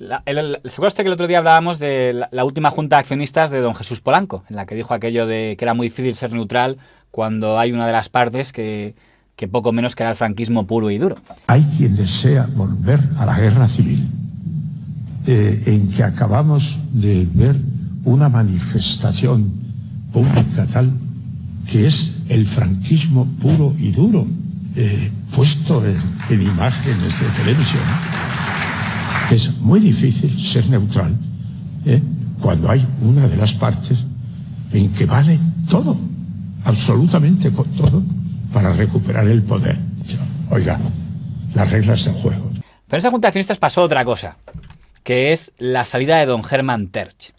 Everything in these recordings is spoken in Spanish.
¿se acuerda usted que el otro día hablábamos de la última junta de accionistas de don Jesús Polanco, en la que dijo aquello de que era muy difícil ser neutral cuando hay una de las partes que poco menos que era el franquismo puro y duro? Hay quien desea volver a la guerra civil, en que acabamos de ver una manifestación pública tal que es el franquismo puro y duro, puesto en imágenes de televisión. Es muy difícil ser neutral cuando hay una de las partes en que vale todo, absolutamente todo, para recuperar el poder. Oiga, las reglas del juego. Pero en esa junta de accionistas pasó otra cosa, que es la salida de don Hermann Tertsch.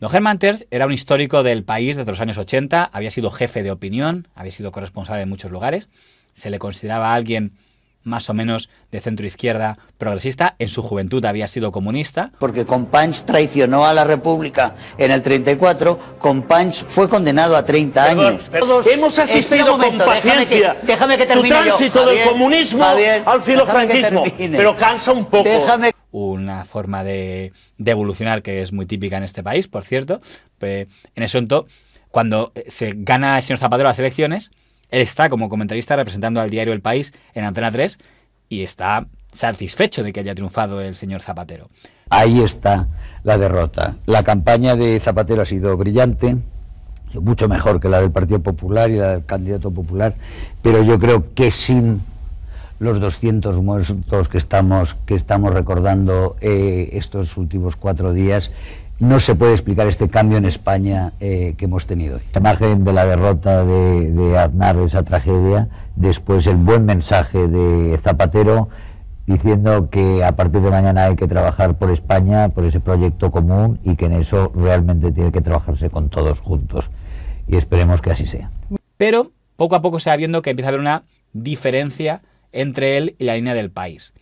Don Hermann Tertsch era un histórico del país desde los años 80, había sido jefe de opinión, había sido corresponsal en muchos lugares, se le consideraba alguien más o menos de centro-izquierda progresista, en su juventud había sido comunista. Porque Companys traicionó a la República en el 34, Companys fue condenado a 30 años. Hemos asistido con paciencia déjame que termine tu tránsito del comunismo al filofranquismo, pero cansa un poco. Una forma de evolucionar que es muy típica en este país, por cierto. En ese momento, cuando se gana el señor Zapatero las elecciones, él está como comentarista representando al diario El País en Antena 3 y está satisfecho de que haya triunfado el señor Zapatero. Ahí está la derrota. La campaña de Zapatero ha sido brillante, mucho mejor que la del Partido Popular y la del candidato popular, pero yo creo que sin los 200 muertos que estamos recordando estos últimos 4 días, no se puede explicar este cambio en España que hemos tenido hoy. La imagen de la derrota de Aznar, de esa tragedia, después el buen mensaje de Zapatero diciendo que a partir de mañana hay que trabajar por España, por ese proyecto común, y que en eso realmente tiene que trabajarse con todos juntos. Y esperemos que así sea. Pero poco a poco se va viendo que empieza a haber una diferencia entre él y la línea del País.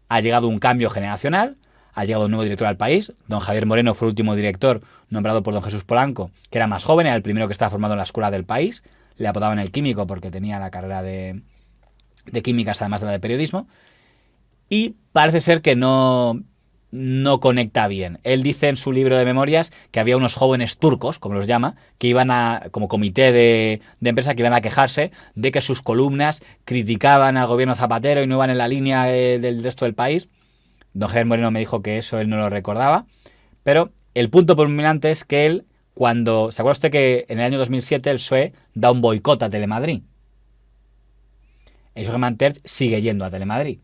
Ha llegado un cambio generacional, ha llegado un nuevo director al País. Don Javier Moreno fue el último director nombrado por don Jesús Polanco, que era más joven, era el primero que estaba formado en la escuela del País. Le apodaban el químico porque tenía la carrera de químicas, además de la de periodismo. Y parece ser que no conecta bien. Él dice en su libro de memorias que había unos jóvenes turcos, como los llama, que iban como comité de empresa, que iban a quejarse de que sus columnas criticaban al gobierno Zapatero y no iban en la línea del resto del país. Don Javier Moreno me dijo que eso él no lo recordaba, pero el punto predominante es que él, cuando... ¿Se acuerda usted que en el año 2007 el PSOE da un boicot a Telemadrid? El señor Hermann Tertsch sigue yendo a Telemadrid.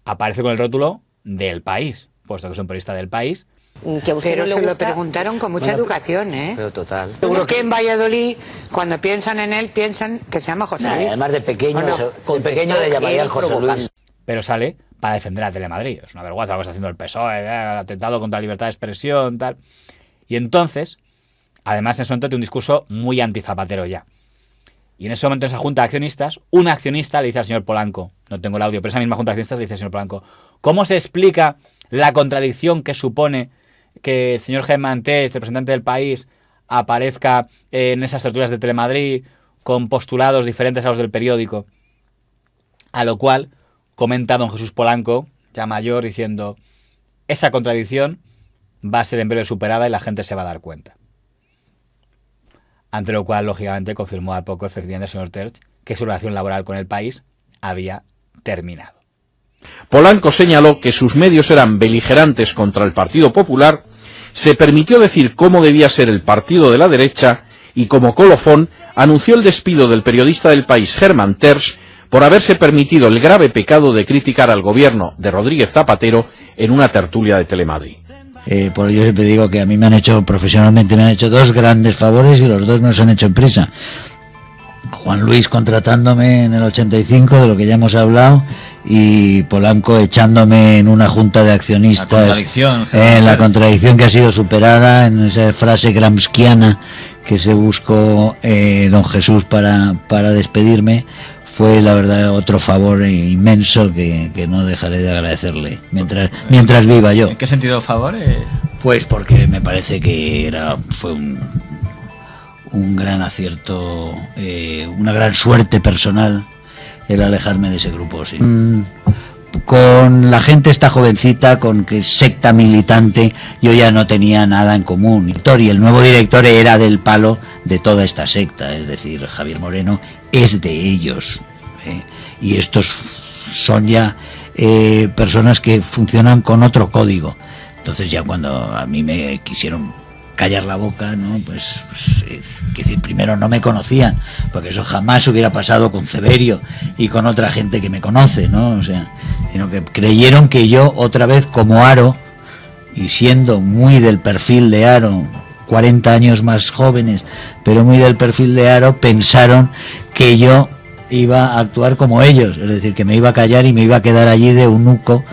Aparece con el rótulo del País, puesto que es un periodista del País. Pero se lo preguntaron con mucha educación, ¿eh? Pero total. Seguro que en Valladolid, cuando piensan en él, piensan que se llama José Luis. Además de pequeño, de pequeño le llamarían José Luis. Pero sale para defender a Telemadrid. Es una vergüenza lo que está haciendo el PSOE, atentado contra la libertad de expresión, tal. Y entonces, además en ese momento tiene un discurso muy anti-Zapatero ya. Y en ese momento, en esa junta de accionistas, un accionista le dice al señor Polanco, no tengo el audio, pero esa misma junta de accionistas le dice al señor Polanco, ¿cómo se explica la contradicción que supone que el señor Hermann Tertsch, representante del País, aparezca en esas tertulias de Telemadrid con postulados diferentes a los del periódico? A lo cual comenta don Jesús Polanco, ya mayor, diciendo, esa contradicción va a ser en breve superada y la gente se va a dar cuenta. Ante lo cual, lógicamente, confirmó al poco, efectivamente, el señor Tertsch que su relación laboral con el País había terminado. Polanco señaló que sus medios eran beligerantes contra el Partido Popular, se permitió decir cómo debía ser el partido de la derecha y, como colofón, anunció el despido del periodista del País Hermann Tertsch por haberse permitido el grave pecado de criticar al gobierno de Rodríguez Zapatero en una tertulia de Telemadrid. Por ello siempre digo que a mí profesionalmente me han hecho 2 grandes favores y los 2 me los han hecho en prisa. Juan Luis contratándome en el 85, de lo que ya hemos hablado, y Polanco echándome en una junta de accionistas, en la contradicción que ha sido superada, en esa frase gramsciana que se buscó don Jesús para despedirme. Fue, la verdad, otro favor inmenso que no dejaré de agradecerle mientras viva yo. ¿En qué sentido favor? Pues porque me parece que fue un gran acierto, una gran suerte personal el alejarme de ese grupo, sí. con la gente esta jovencita, con que secta militante, yo ya no tenía nada en común. Y el nuevo director era del palo de toda esta secta, es decir, Javier Moreno es de ellos, y estos son ya personas que funcionan con otro código. Entonces ya cuando a mí me quisieron callar la boca, ¿no? Pues decir, primero no me conocían, porque eso jamás hubiera pasado con Ceberio y con otra gente que me conoce, ¿no? O sea, sino que creyeron que yo otra vez como Haro, y siendo muy del perfil de Haro, 40 años más jóvenes, pero muy del perfil de Haro, pensaron que yo iba a actuar como ellos, es decir, que me iba a callar y me iba a quedar allí de eunuco,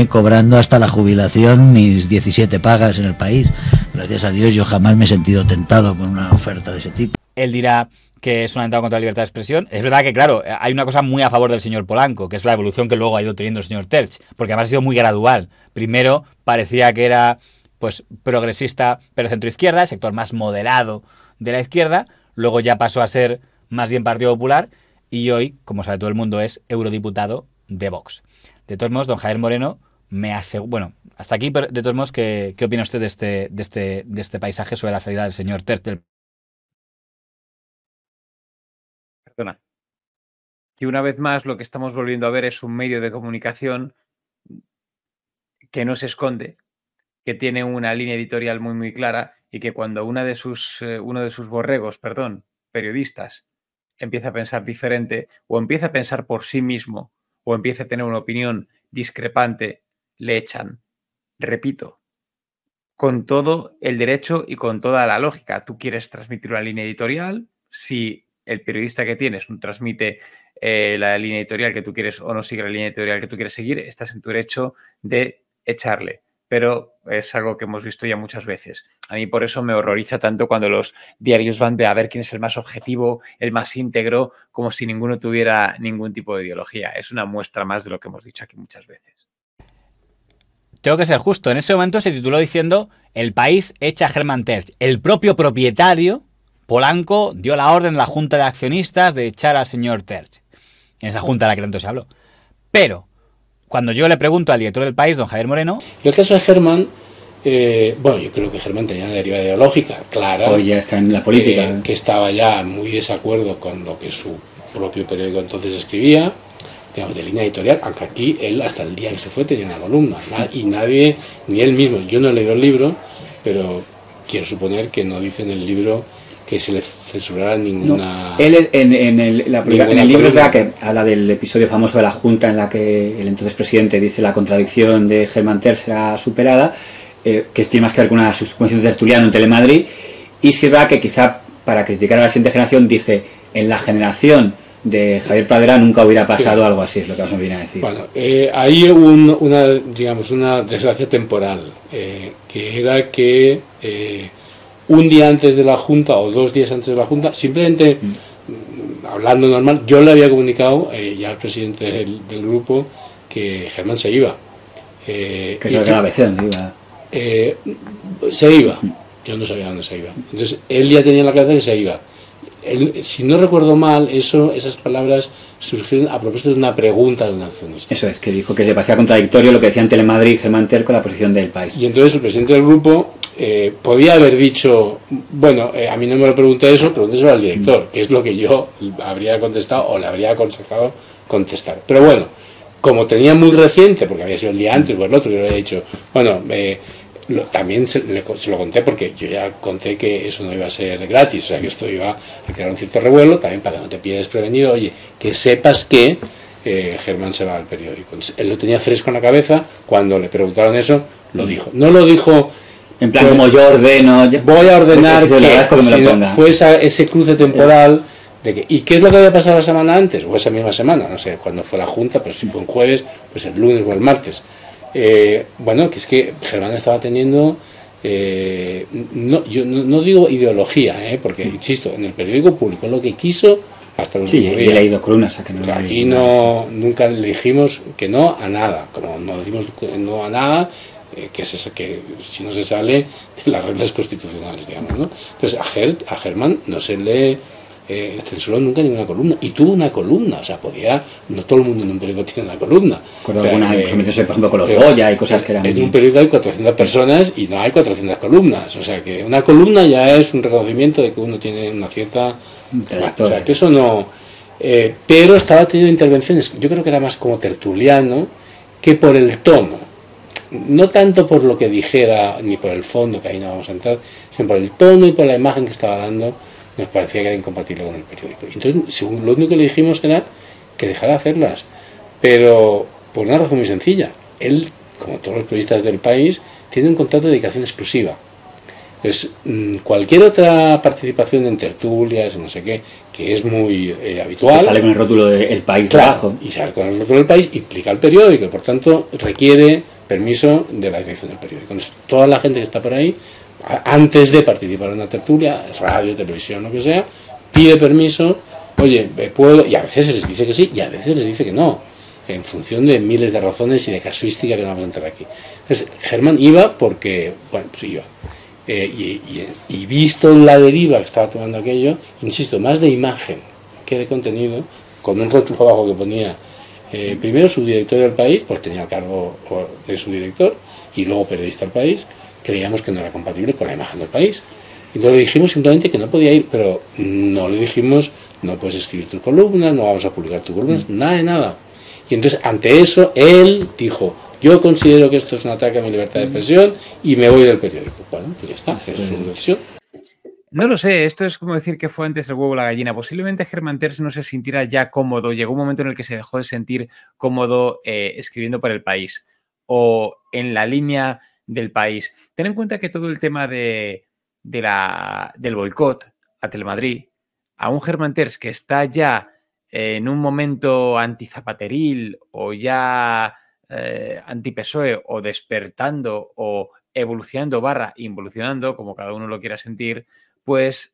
cobrando hasta la jubilación mis 17 pagas en el país. Gracias a Dios yo jamás me he sentido tentado por una oferta de ese tipo. Él dirá que es un atentado contra la libertad de expresión. Es verdad que, claro, hay una cosa muy a favor del señor Polanco, que es la evolución que luego ha ido teniendo el señor Terch, porque además ha sido muy gradual. Primero parecía que era pues progresista, pero centroizquierda, el sector más moderado de la izquierda, luego ya pasó a ser más bien Partido Popular, y hoy, como sabe todo el mundo, es eurodiputado de Vox. De todos modos, don Javier Moreno me asegura... Bueno, hasta aquí, pero de todos modos, ¿qué opina usted de este paisaje sobre la salida del señor Terch del... Perdona. Que una vez más lo que estamos volviendo a ver es un medio de comunicación que no se esconde, que tiene una línea editorial muy muy clara, y que cuando uno de sus borregos, periodistas, empieza a pensar diferente, o empieza a pensar por sí mismo, o empieza a tener una opinión discrepante, le echan. Repito, con todo el derecho y con toda la lógica. Tú quieres transmitir una línea editorial, si el periodista que tienes no transmite la línea editorial que tú quieres o no sigue la línea editorial que tú quieres seguir, estás en tu derecho de echarle. Pero es algo que hemos visto ya muchas veces. A mí por eso me horroriza tanto cuando los diarios van de a ver quién es el más objetivo, el más íntegro, como si ninguno tuviera ningún tipo de ideología. Es una muestra más de lo que hemos dicho aquí muchas veces. Tengo que ser justo. En ese momento se tituló diciendo: El País echa a Hermann Terch. El propio propietario, Polanco, dio la orden a la Junta de Accionistas de echar al señor Terch. En esa junta de la que tanto se habló. Pero cuando yo le pregunto al director del País, don Javier Moreno... El caso de Hermann, bueno, yo creo que Hermann tenía una deriva ideológica clara. Hoy ya está en la política. Que estaba ya muy desacuerdo con lo que su propio periódico entonces escribía, digamos, de línea editorial, aunque aquí él hasta el día que se fue tenía una columna, y nadie, ni él mismo, yo no he leído el libro, pero quiero suponer que no dice en el libro que se le censurara ninguna... No, él en el libro es verdad que habla del episodio famoso de la Junta en la que el entonces presidente dice la contradicción de Hermann Terch será superada, que tiene más que ver con una subvención de Tertuliano en Telemadrid, y se ve que quizá para criticar a la siguiente generación dice: en la generación de Javier Pradera nunca hubiera pasado algo así, es lo que nos viene a decir. Bueno, hay una desgracia temporal, que era que un día antes de la Junta o 2 días antes de la Junta, simplemente hablando normal, yo le había comunicado ya al presidente del grupo que Hermann se iba. Que creo que la ABC dónde iba. Se iba. Yo no sabía dónde se iba. Entonces él ya tenía en la cabeza que se iba. Él, si no recuerdo mal, esas palabras surgieron a propósito de una pregunta de un accionista. Eso es, que dijo que le parecía contradictorio lo que decía en Telemadrid Hermann Terch con la posición del País. Y entonces el presidente del grupo podía haber dicho, bueno, a mí no me lo pregunté eso, pregúnteselo al director, que es lo que yo habría contestado o le habría aconsejado contestar. Pero bueno, como tenía muy reciente, porque había sido el día antes o el otro, yo le había dicho, bueno, también se lo conté porque yo ya conté que eso no iba a ser gratis, o sea que esto iba a crear un cierto revuelo, también para que no te pilles desprevenido, oye, que sepas que Hermann se va al periódico. Entonces, él lo tenía fresco en la cabeza, cuando le preguntaron eso, lo dijo. No lo dijo en plan como yo ordeno, voy a ordenar que fue ese cruce temporal de que, ¿y qué es lo que había pasado la semana antes? O esa misma semana, no sé, cuando fue la Junta, pero si fue un jueves, pues el lunes o el martes. Bueno, que es que Hermann estaba teniendo, yo no digo ideología, porque insisto, en el periódico publicó lo que quiso hasta el último día. He leído columnas, a que no aquí nunca le dijimos que no a nada, como no decimos no a nada, que es eso, que si no se sale de las reglas constitucionales, digamos, ¿no? Entonces a Hermann no se le censuró nunca ninguna columna, y tuvo una columna, o sea, no todo el mundo en un periódico tiene una columna. Por ejemplo, con los Goya y cosas que eran... En un periódico hay 400 personas y no hay 400 columnas, o sea, que una columna ya es un reconocimiento de que uno tiene una cierta... o sea, que eso no... pero estaba teniendo intervenciones, yo creo que era más como tertuliano que por el tono, no tanto por lo que dijera ni por el fondo, que ahí no vamos a entrar, sino por el tono y por la imagen que estaba dando. Nos parecía que era incompatible con el periódico. Entonces, lo único que le dijimos era que dejara de hacerlas, pero por una razón muy sencilla. Él, como todos los periodistas del país, tiene un contrato de dedicación exclusiva. Entonces, cualquier otra participación en tertulias, no sé qué, que es muy habitual... Que sale con el rótulo del País debajo. Y sale con el rótulo del País, implica el periódico, y por tanto requiere permiso de la dirección del periódico. Entonces, toda la gente que está por ahí, antes de participar en una tertulia, radio, televisión, lo que sea, pide permiso, oye, puedo, y a veces se les dice que sí, y a veces les dice que no, en función de miles de razones y de casuística que no vamos a entrar aquí. Entonces, Germán iba porque, bueno, pues iba. Y visto la deriva que estaba tomando aquello, insisto, más de imagen que de contenido, con un rótulo abajo que ponía primero subdirector del País, pues tenía el cargo de subdirector, y luego periodista del País, creíamos que no era compatible con la imagen del País. Entonces le dijimos simplemente que no podía ir, pero no le dijimos, no puedes escribir tu columna, no vamos a publicar tu columna, nada de nada. Y entonces, ante eso, él dijo, yo considero que esto es un ataque a mi libertad de expresión y me voy del periódico. Bueno, pues ya está, es su decisión. No lo sé, esto es como decir que fue antes el huevo o la gallina. Posiblemente Germán Terç no se sintiera ya cómodo. Llegó un momento en el que se dejó de sentir cómodo escribiendo para el País o en la línea del País. Ten en cuenta que todo el tema del boicot a Telemadrid, a un Germán Terç que está ya en un momento antizapateril o ya anti-PSOE o despertando o evolucionando / involucionando, como cada uno lo quiera sentir, pues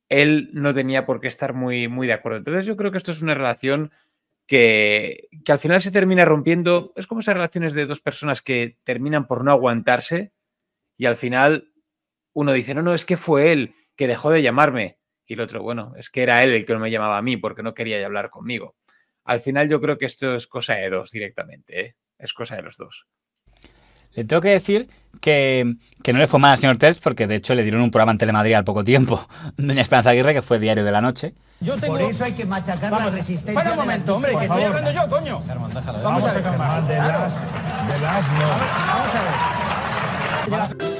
él no tenía por qué estar muy, muy de acuerdo. Entonces yo creo que esto es una relación que al final se termina rompiendo. Es como esas relaciones de dos personas que terminan por no aguantarse y al final uno dice, no, es que fue él que dejó de llamarme. Y el otro, bueno, es que era él el que no me llamaba a mí porque no quería hablar conmigo. Al final yo creo que esto es cosa de dos directamente, ¿eh? Es cosa de los dos. Le tengo que decir que no le fue mal al señor Terç, porque de hecho le dieron un programa en Telemadrid al poco tiempo, Doña Esperanza Aguirre, que fue Diario de la Noche. Por eso hay que machacar la resistencia. Espera un momento, hombre, que estoy hablando yo, coño. Germán, déjalo. Vamos a ver, Germán. De las no. Vamos a ver.